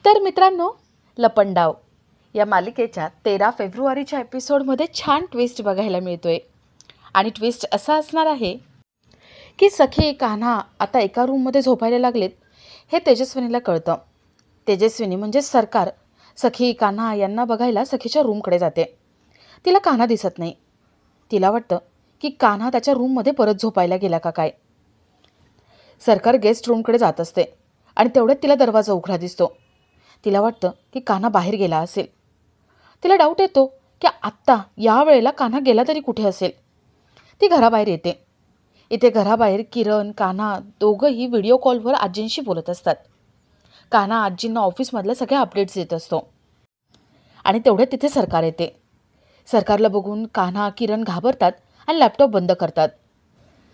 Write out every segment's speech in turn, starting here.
तर मित्रांनो, लपंडाव या मालिकेच्या 13 फेब्रुवारीच्या एपिसोडमध्ये छान ट्विस्ट बघायला मिळतोय. आणि ट्विस्ट असा असणार आहे की सखी कान्हा आता एका रूममध्ये झोपायला लागलेत हे तेजस्विनीला कळतं. तेजस्विनी म्हणजे सरकार सखी कान्हा यांना बघायला सखीच्या रूमकडे जाते. तिला कान्हा दिसत नाही. तिला वाटतं की कान्हा त्याच्या रूममध्ये परत झोपायला गेला का काय. सरकार गेस्ट रूमकडे जात असते आणि तेवढ्यात तिला दरवाजा उघडा दिसतो. तिला वाटतं की कान्हा बाहेर गेला असेल. तिला डाऊट येतो की आत्ता या वेळेला कान्हा गेला तरी कुठे असेल. ती घराबाहेर येते. इथे घराबाहेर किरण कान्हा दोघंही व्हिडिओ कॉलवर आजींशी बोलत असतात. कान्हा आजींना ऑफिसमधल्या सगळ्या अपडेट्स देत असतो. आणि तेवढ्यात तिथे सरकार येते. सरकारला बघून कान्हा किरण घाबरतात आणि लॅपटॉप बंद करतात.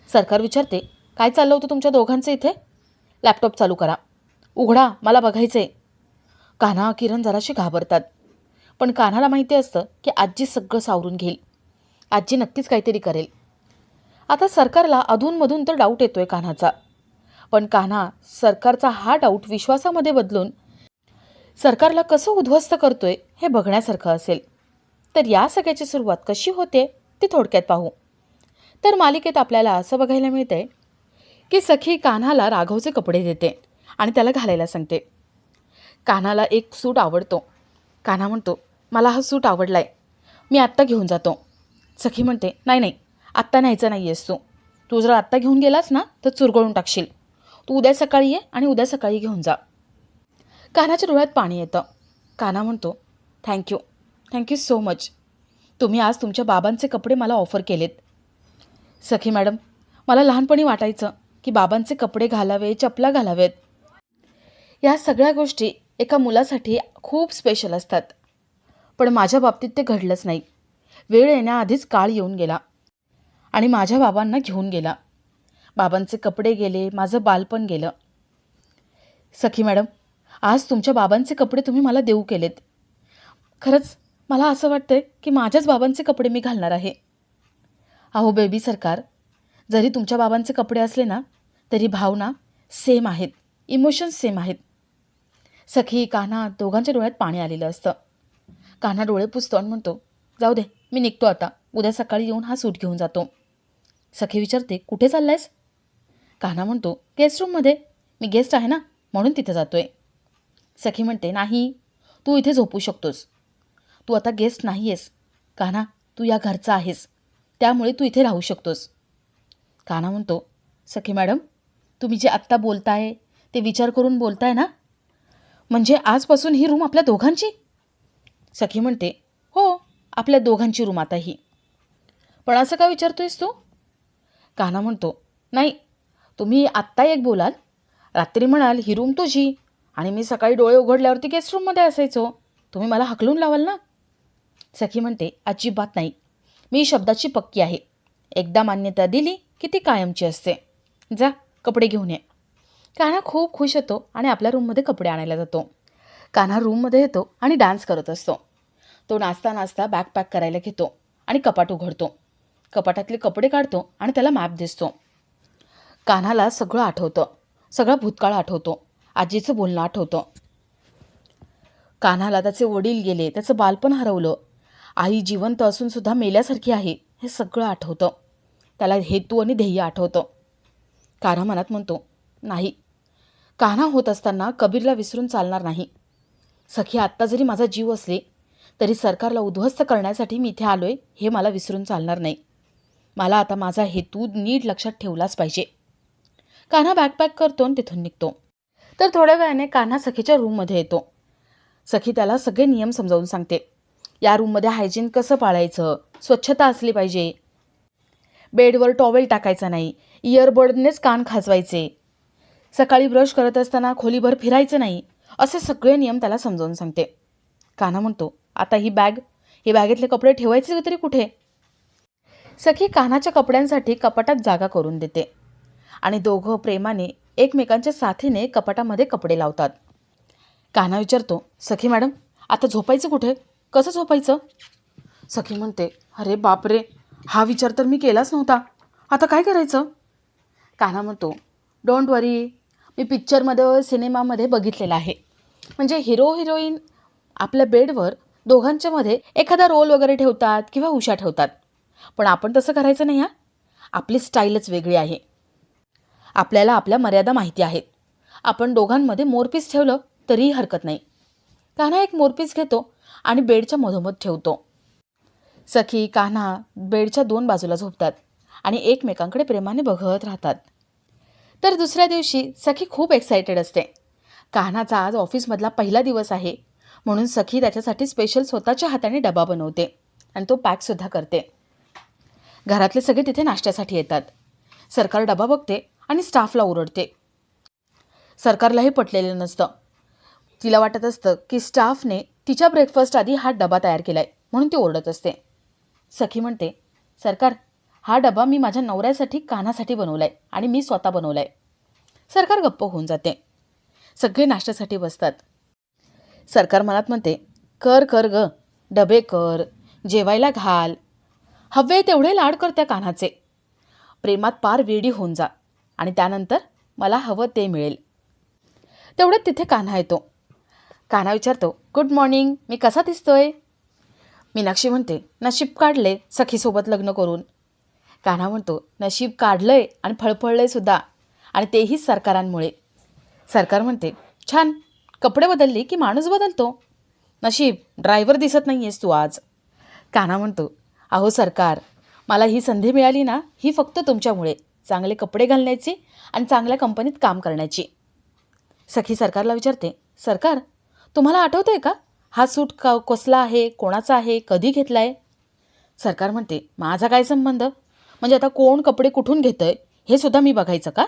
सरकार विचारते, काय चाललं होतं तुमच्या दोघांचं इथे? लॅपटॉप चालू करा. उघडा, मला बघायचंय. कान्हा किरण जराशी घाबरतात. पण कान्हाला माहिती असतं की आजी सगळं सावरून घेईल. आजी नक्कीच काहीतरी करेल. आता सरकारला अधूनमधून तर डाऊट येतोय कान्हाचा. पण कान्हा सरकारचा हा डाऊट विश्वासामध्ये बदलून सरकारला कसं उद्ध्वस्त करतोय हे बघण्यासारखं असेल. तर या सगळ्याची सुरुवात कशी होते ती थोडक्यात पाहू. तर मालिकेत आपल्याला असं बघायला मिळतंय की सखी कान्हाला राघवचे कपडे देते आणि त्याला घालायला सांगते. कान्हाला एक सूट आवडतो. कान्हा म्हणतो, मला हा सूट आवडला आहे, मी आत्ता घेऊन जातो. सखी म्हणते, नाही नाही, आत्ता न्यायचं नाही आहेस तू जर आत्ता घेऊन गेलास ना तर चुरगळून टाकशील. तू उद्या सकाळी ये आणि उद्या सकाळी घेऊन जा. कान्हाच्या डोळ्यात पाणी येतं. कान्हा म्हणतो, थँक्यू सो मच. तुम्ही आज तुमच्या बाबांचे कपडे मला ऑफर केलेत. सखी मॅडम, मला लहानपणी वाटायचं की बाबांचे कपडे घालावे, चपला घालावेत. या सगळ्या गोष्टी एका मुलासाठी खूप स्पेशल असतात. पण माझ्या बाबतीत ते घडलंच नाही. वेळ येण्याआधीच काळ येऊन गेला आणि माझ्या बाबांना घेऊन गेला. बाबांचे कपडे गेले, माझं बालपण गेलं. सखी मॅडम, आज तुमच्या बाबांचे कपडे तुम्ही मला देऊ केलेत. खरंच मला असं वाटतंय की माझ्याच बाबांचे कपडे मी घालणार आहे. अहो बेबी सरकार, जरी तुमच्या बाबांचे कपडे असले ना तरी भावना सेम आहेत, इमोशन्स सेम आहेत. सखी कान्हा दोघांच्या डोळ्यात पाणी आलेलं असतं. कान्हा डोळे पुसतो आणि म्हणतो, जाऊ दे, मी निघतो आता. उद्या सकाळी येऊन हा सूट घेऊन जातो. सखी विचारते, कुठे चाललायस? कान्हा म्हणतो, गेस्ट रूममध्ये. मी गेस्ट आहे ना म्हणून तिथे जातोय. सखी म्हणते, नाही, तू इथे झोपू शकतोस. तू आता गेस्ट नाही आहेस. कान्हा, तू या घरचा आहेस, त्यामुळे तू इथे राहू शकतोस. कान्हा म्हणतो, सखी मॅडम, तुम्ही जे आत्ता बोलताय ते विचार करून बोलताय ना? म्हणजे आजपासून ही रूम आपल्या दोघांची? सखी म्हणते, हो, आपल्या दोघांची रूम आता ही. पण असं का विचारतोयस तू? कान्हा म्हणतो, नाही, तुम्ही आत्ता एक बोलाल, रात्री म्हणाल ही रूम तुझी आणि मी सकाळी डोळे उघडल्यावरती गेस्ट रूममध्ये असायचो. तुम्ही मला हकलून लावाल ना? सखी म्हणते, अजिबात नाही, मी शब्दाची पक्की आहे. एकदा मान्यता दिली की ती कायमची असते. जा, कपडे घेऊन ये. कान्हा खूप खुश होतो आणि आपल्या रूममध्ये कपडे आणायला जातो. कान्हा रूममध्ये येतो आणि डान्स करत असतो. तो नाचता नाचता बॅग पॅक करायला घेतो आणि कपाट उघडतो. कपाटातले कपडे काढतो आणि त्याला मॅप दिसतो. कान्हाला सगळं आठवतं. सगळा भूतकाळ आठवतो. आजीचं बोलणं आठवतं. कान्हाला त्याचे वडील गेले, त्याचं बालपण हरवलं, आई जिवंत असूनसुद्धा मेल्यासारखी आहे, हे सगळं आठवतं. त्याला हेतू आणि ध्येय आठवतं. कान्हा मनात म्हणतो, नाही, कान्हा होत असताना कबीरला विसरून चालणार नाही. सखी आत्ता जरी माझा जीव असले तरी सरकारला उद्ध्वस्त करण्यासाठी मी इथे आलोय हे मला विसरून चालणार नाही. मला आता माझा हेतू नीट लक्षात ठेवलाच पाहिजे. कान्हा बॅकपॅक करतो आणि तिथून निघतो. तर थोड्या वेळाने कान्हा सखीच्या रूममध्ये येतो. सखी त्याला सगळे नियम समजावून सांगते. या रूममध्ये हायजीन कसं पाळायचं, स्वच्छता असली पाहिजे, बेडवर टॉवेल टाकायचा नाही, इयरबडनेच कान खाजवायचे, सकाळी ब्रश करत असताना खोलीभर फिरायचं नाही, असे सगळे नियम त्याला समजावून सांगते. कान्हा म्हणतो, आता ही बॅगेतले कपडे ठेवायचे तरी कुठे? सखी कान्हाच्या कपड्यांसाठी कपाटात जागा करून देते आणि दोघं प्रेमाने एकमेकांच्या साथीने कपाटामध्ये कपडे लावतात. कान्हा विचारतो, सखी मॅडम, आता झोपायचं कुठे? कसं झोपायचं? सखी म्हणते, अरे बापरे, हा विचार तर मी केलाच नव्हता. आता काय करायचं? कान्हा म्हणतो, डोंट वरी, मी पिक्चरमध्ये सिनेमामध्ये बघितलेलं आहे. म्हणजे हिरो हिरोईन आपल्या बेडवर दोघांच्या मध्ये एखादा रोल वगैरे ठेवतात किंवा उशा ठेवतात. पण आपण तसं करायचं नाही हां. आपली स्टाईलच वेगळी आहे. आपल्याला आपल्या मर्यादा माहिती आहेत. आपण दोघांमध्ये मोरपीस ठेवलं तरीही हरकत नाही. कान्हा एक मोरपीस घेतो आणि बेडच्या मधोमध ठेवतो. सखी कान्हा बेडच्या 2 बाजूला झोपतात आणि एकमेकांकडे प्रेमाने बघत राहतात. तर दुसऱ्या दिवशी सखी खूप एक्सायटेड असते. कान्हाचा आज ऑफिसमधला पहिला दिवस आहे म्हणून सखी त्याच्यासाठी स्पेशल स्वतःच्या हाताने डबा बनवते आणि तो पॅकसुद्धा करते. घरातले सगळे तिथे नाश्त्यासाठी येतात. सरकार डबा बघते आणि स्टाफला ओरडते. सरकारलाही पटलेलं नसतं. तिला वाटत असतं की स्टाफने तिच्या ब्रेकफास्ट आधी हा डबा तयार केला आहे म्हणून ती ओरडत असते. सखी म्हणते, सरकार हा डबा मी माझ्या नवऱ्यासाठी कान्हासाठी बनवला आहे आणि मी स्वतः बनवला आहे. सरकार गप्प होऊन जाते. सगळे नाश्त्यासाठी बसतात. सरकार मनात म्हणते, कर कर ग, डबे कर, जेवायला घाल, हवे तेवढे लाड कर त्या कान्हाचे. प्रेमात पार वेडी होऊन जा आणि त्यानंतर मला हवं ते मिळेल. तेवढ्यात तिथे कान्हा येतो. कान्हा विचारतो, गुड मॉर्निंग, मी कसा दिसतोय? मीनाक्षी म्हणते, नशीब काढले सखीसोबत लग्न करून. कान्हा म्हणतो, नशीब काढलंय आणि फळफळलंय सुद्धा, आणि तेही सरकारांमुळे. सरकार म्हणते, छान, कपडे बदलली की माणूस बदलतो. नशीब ड्रायव्हर दिसत नाही आहेस तू आज. कान्हा म्हणतो, अहो सरकार, मला ही संधी मिळाली ना, ही फक्त तुमच्यामुळे, चांगले कपडे घालण्याची आणि चांगल्या कंपनीत काम करण्याची. सखी सरकारला विचारते, सरकार तुम्हाला आठवतं आहे का हा सूट कसला आहे, कोणाचा आहे, कधी घेतला आहे? सरकार म्हणते, माझा काय संबंध? म्हणजे आता कोण कपडे कुठून घेतं आहे हे सुद्धा मी बघायचं का?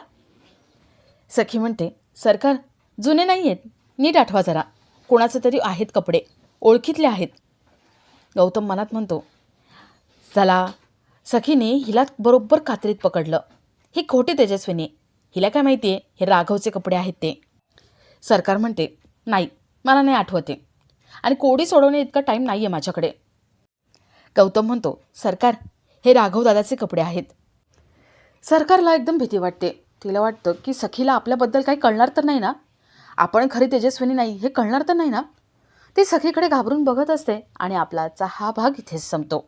सखी म्हणते, सरकार जुने नाही आहेत, नीट आठवा जरा, कोणाचे तरी आहेत कपडे, ओळखीतले आहेत. गौतम मनात म्हणतो, चला, सखीने हिला बरोबर कात्रीत पकडलं. ही खोटी तेजस्विनी, हिला काय माहिती आहे हे राघवचे कपडे आहेत ते. सरकार म्हणते, नाही, मला नाही आठवते आणि कोडी सोडवणे इतका टाईम नाही आहे माझ्याकडे. गौतम म्हणतो, सरकार हे राघव दादाचे कपडे आहेत. सरकारला एकदम भीती वाटते. तिला वाटतं की सखीला आपल्याबद्दल काही कळणार तर नाही ना, आपण खरी तेजस्विनी नाही हे कळणार तर नाही ना. ती सखीकडे घाबरून बघत असते आणि आपला आजचा हा भाग इथेच संपतो.